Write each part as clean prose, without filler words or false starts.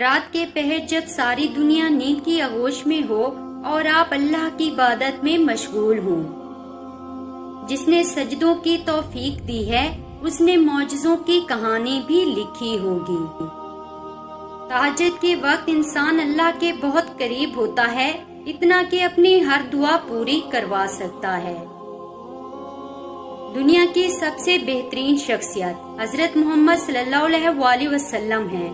رات کے پہر جب ساری دنیا نیند کی آغوش میں ہو اور آپ اللہ کی عبادت میں مشغول ہوں۔ جس نے سجدوں کی توفیق دی ہے اس نے معجزوں کی کہانی بھی لکھی ہوگی۔ تہجد کے وقت انسان اللہ کے بہت قریب ہوتا ہے، اتنا کہ اپنی ہر دعا پوری کروا سکتا ہے۔ دنیا کی سب سے بہترین شخصیت حضرت محمد صلی اللہ علیہ وآلہ وسلم ہے،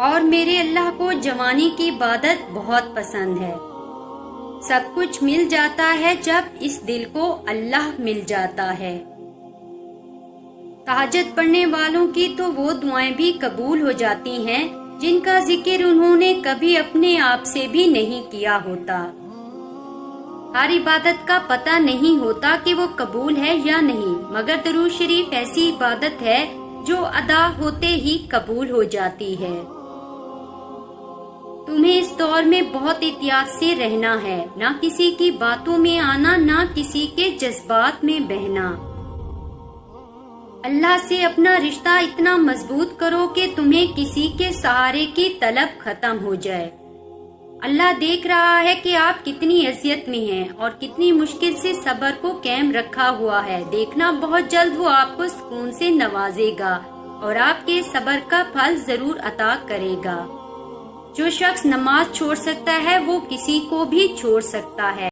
اور میرے اللہ کو جوانی کی عبادت بہت پسند ہے۔ سب کچھ مل جاتا ہے جب اس دل کو اللہ مل جاتا ہے۔ تہجد پڑھنے والوں کی تو وہ دعائیں بھی قبول ہو جاتی ہیں جن کا ذکر انہوں نے کبھی اپنے آپ سے بھی نہیں کیا ہوتا۔ ہر عبادت کا پتہ نہیں ہوتا کہ وہ قبول ہے یا نہیں، مگر درود شریف ایسی عبادت ہے جو ادا ہوتے ہی قبول ہو جاتی ہے۔ تمہیں اس دور میں بہت احتیاط سے رہنا ہے، نہ کسی کی باتوں میں آنا، نہ کسی کے جذبات میں بہنا۔ اللہ سے اپنا رشتہ اتنا مضبوط کرو کہ تمہیں کسی کے سہارے کی طلب ختم ہو جائے۔ اللہ دیکھ رہا ہے کہ آپ کتنی اذیت میں ہیں اور کتنی مشکل سے صبر کو قائم رکھا ہوا ہے۔ دیکھنا بہت جلد وہ آپ کو سکون سے نوازے گا اور آپ کے صبر کا پھل ضرور عطا کرے گا۔ جو شخص نماز چھوڑ سکتا ہے وہ کسی کو بھی چھوڑ سکتا ہے۔